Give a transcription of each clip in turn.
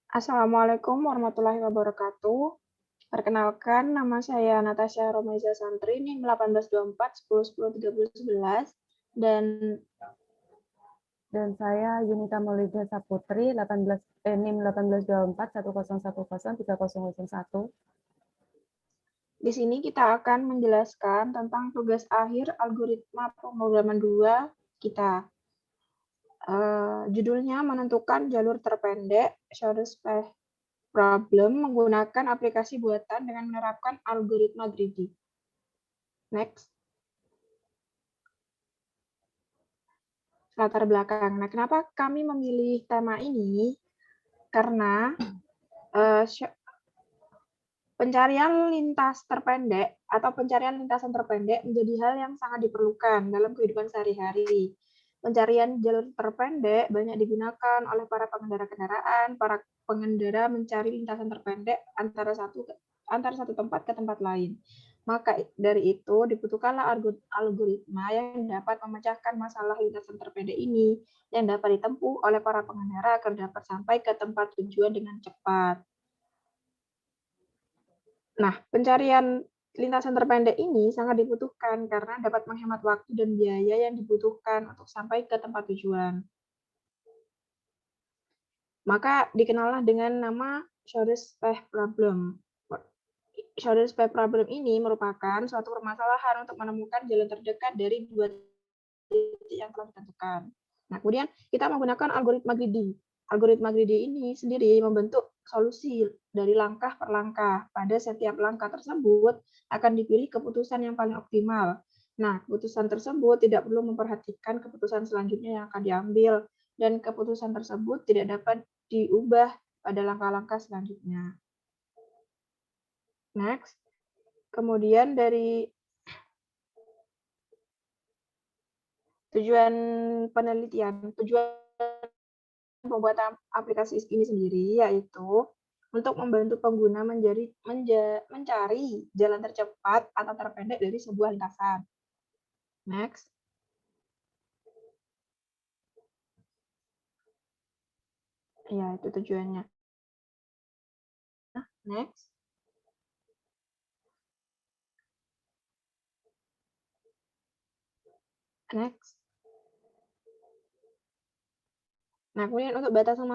Assalamualaikum warahmatullahi wabarakatuh. Perkenalkan, nama saya Natasha Romaiza Santri, NIM 1824 10 10 30 11, dan saya Yunita Maulida Saputri, NIM 1824 1010 3001. di sini kita akan menjelaskan tentang tugas akhir algoritma pemrograman 2 kita. Judulnya menentukan jalur terpendek, shortest path problem, menggunakan aplikasi buatan dengan menerapkan algoritma greedy. Next. Latar belakang. Nah, kenapa kami memilih tema ini? Karena pencarian lintas terpendek atau pencarian lintasan terpendek menjadi hal yang sangat diperlukan dalam kehidupan sehari-hari. Pencarian jalur terpendek banyak digunakan oleh para pengendara kendaraan. Para pengendara mencari lintasan terpendek antara satu tempat ke tempat lain. Maka dari itu dibutuhkanlah algoritma yang dapat memecahkan masalah lintasan terpendek ini yang dapat ditempuh oleh para pengendara agar dapat sampai ke tempat tujuan dengan cepat. Nah, pencarian lintasan terpendek ini sangat dibutuhkan karena dapat menghemat waktu dan biaya yang dibutuhkan untuk sampai ke tempat tujuan. Maka dikenallah dengan nama shortest path problem. Shortest path problem ini merupakan suatu permasalahan untuk menemukan jalan terdekat dari dua titik yang telah ditentukan. Nah, kemudian kita menggunakan algoritma greedy. Algoritma greedy ini sendiri membentuk solusi dari langkah per langkah. Pada setiap langkah tersebut akan dipilih keputusan yang paling optimal. Nah, keputusan tersebut tidak perlu memperhatikan keputusan selanjutnya yang akan diambil, dan keputusan tersebut tidak dapat diubah pada langkah-langkah selanjutnya. Next. Kemudian dari tujuan penelitian, tujuan pembuatan aplikasi ini sendiri yaitu untuk membantu pengguna mencari jalan tercepat atau terpendek dari sebuah lintasan. Next. Ya, itu tujuannya. Next. Next. Nah, kemudian untuk batasan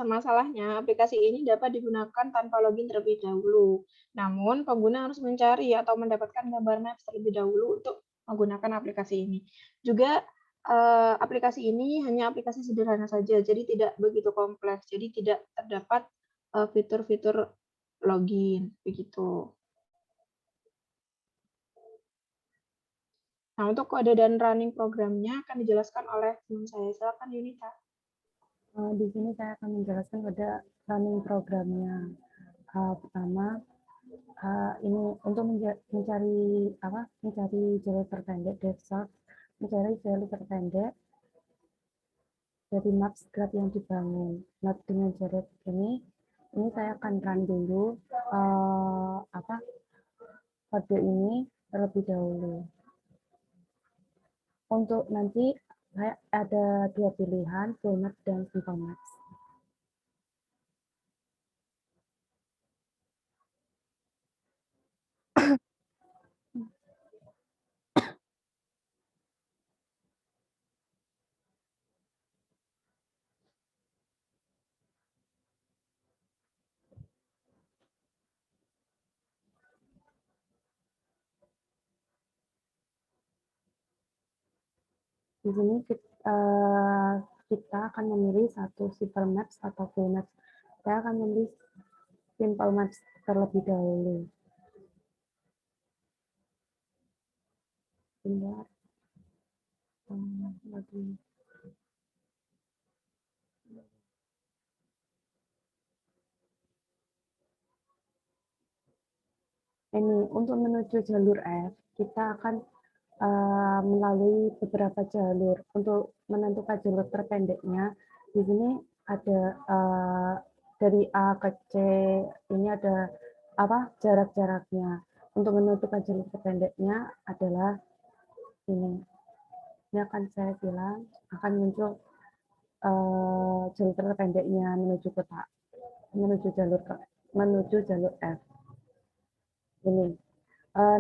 masalahnya, aplikasi ini dapat digunakan tanpa login terlebih dahulu. Namun, pengguna harus mencari atau mendapatkan gambar maps terlebih dahulu untuk menggunakan aplikasi ini. Juga, aplikasi ini hanya aplikasi sederhana saja, jadi tidak begitu kompleks. Jadi tidak terdapat fitur-fitur login, begitu. Nah, untuk kode dan running programnya akan dijelaskan oleh teman saya. Silakan, Yunita. Di sini saya akan menjelaskan pada running programnya. Pertama, ini untuk mencari jalur terpendek, mencari jalur terpendek dari maps graph yang dibangun. Nah, dengan jalur ini saya akan run dulu kode ini terlebih dahulu. Untuk nanti saya ada dua pilihan, full maps dan simple maps. Di sini kita akan memilih satu simple maps atau full maps. Saya akan memilih simple maps terlebih dahulu. Bentar. Ini untuk menuju jalur F, kita akan melalui beberapa jalur. Untuk menentukan jalur terpendeknya, di sini ada dari A ke C, ini ada jarak-jaraknya. Untuk menentukan jalur terpendeknya adalah ini. Ini akan saya bilang, akan muncul jalur terpendeknya menuju kota, menuju jalur F. Ini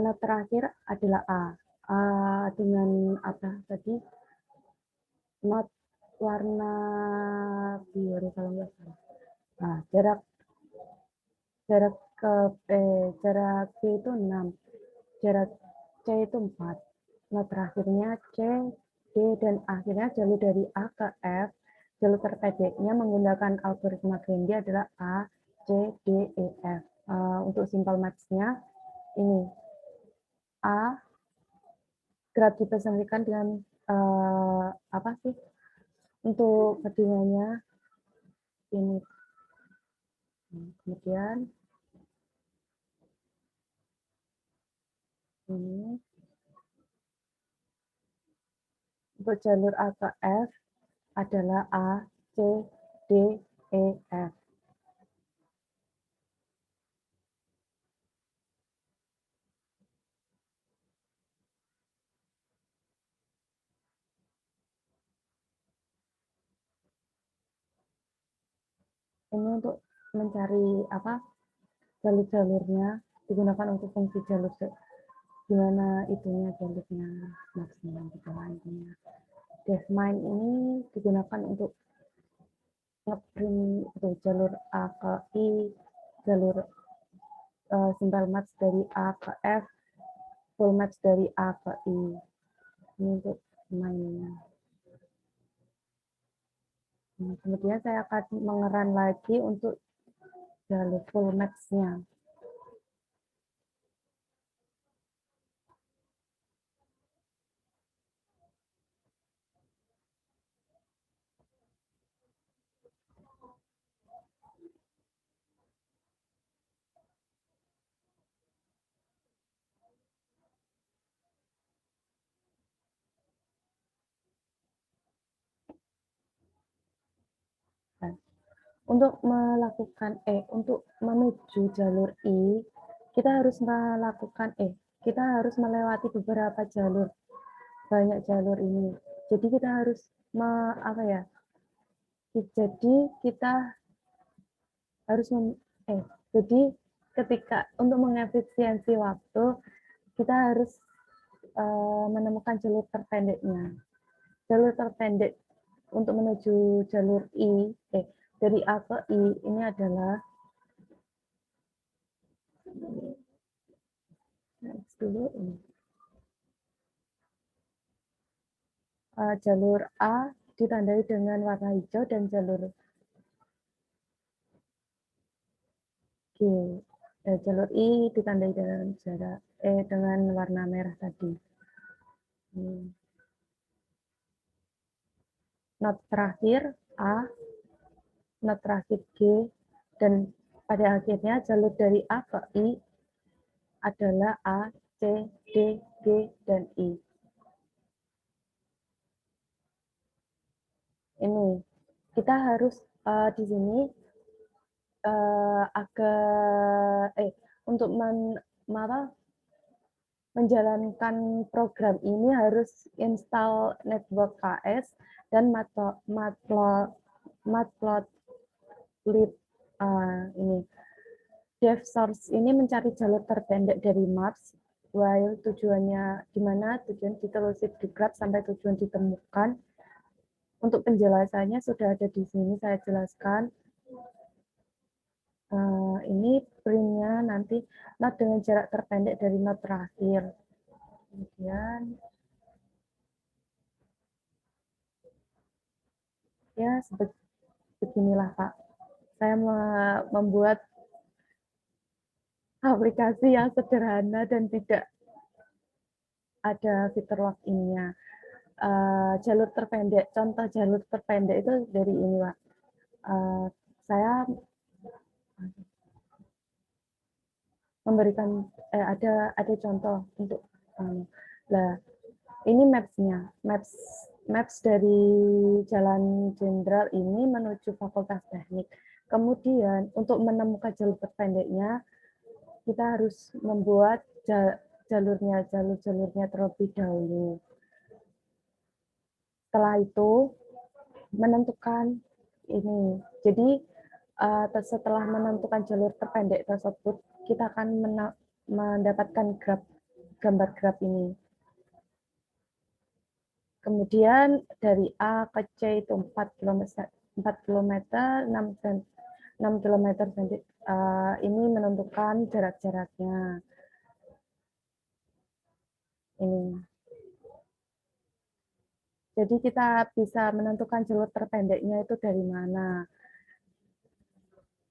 not terakhir adalah A. Dengan apa tadi? Not warna biru kalau nggak salah. Nah, jarak jarak B itu 6, jarak C itu 4. Nah, terakhirnya C, D, dan akhirnya jalur dari A ke F, jalur terpendeknya menggunakan algoritma Greendy adalah A, C, D, E, F. Untuk simple maths-nya, ini A kerap dipersembahkan dengan apa sih? Untuk kedunianya ini. Kemudian ini untuk jalur A ke F adalah A, C, D, E, F. Ini untuk mencari apa jalur-jalurnya digunakan untuk fungsi jalur gimana itunya jalurnya maksimal gitu lah intinya. DevMind ini digunakan untuk ngeprint itu jalur A ke I, jalur simple match dari A ke F, full match dari A ke I. Ini untuk mainnya. Kemudian saya akan mengeran lagi untuk jalur full match-nya. Untuk untuk menuju jalur I, kita harus melakukan kita harus melewati beberapa jalur, banyak jalur ini. Jadi kita harus apa ya? Jadi kita harus jadi ketika untuk mengefisiensi waktu, kita harus menemukan jalur terpendeknya. Jalur terpendek untuk menuju jalur I, dari A ke I ini adalah dulu ini. Jalur A ditandai dengan warna hijau dan jalur G. Jalur I ditandai dengan dengan warna merah tadi. Not terakhir A, not terakhir G, dan pada akhirnya jalur dari A ke I adalah A, C, D, G, dan I. Ini kita harus di sini untuk menjalankan program ini harus install Network KS dan Matplotlib. Ini DevSource ini mencari jalur terpendek dari maps, while tujuannya di mana tujuan ditelusuri di graph sampai tujuan ditemukan. Untuk penjelasannya sudah ada di sini, saya jelaskan. Ini printnya nanti not dengan jarak terpendek dari not terakhir. Kemudian ya beginilah Pak. Saya membuat aplikasi yang sederhana dan tidak ada fitur login-nya. Jalur terpendek, contoh jalur terpendek itu dari ini Pak. Saya memberikan ada contoh untuk ini maps-nya, maps dari Jalan Jenderal ini menuju Fakultas Teknik. Kemudian untuk menemukan jalur terpendeknya, kita harus membuat jalurnya terlebih dahulu. Setelah itu menentukan ini. Jadi setelah menentukan jalur terpendek tersebut, kita akan mendapatkan gambar graf ini. Kemudian dari A ke C itu 4 km, 6 km ini menentukan jarak-jaraknya. Ini. Jadi kita bisa menentukan jalur terpendeknya itu dari mana.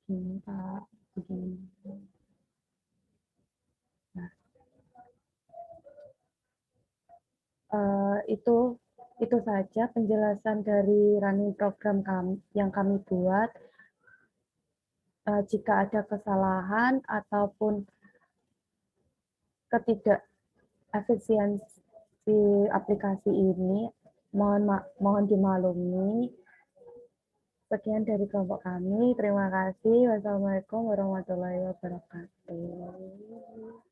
Ini, Pak. Begini. Nah, itu saja penjelasan dari running program yang kami buat. Jika ada kesalahan ataupun efisiensi aplikasi ini, mohon dimaklumi. Sekian dari kelompok kami. Terima kasih. Wassalamualaikum warahmatullahi wabarakatuh.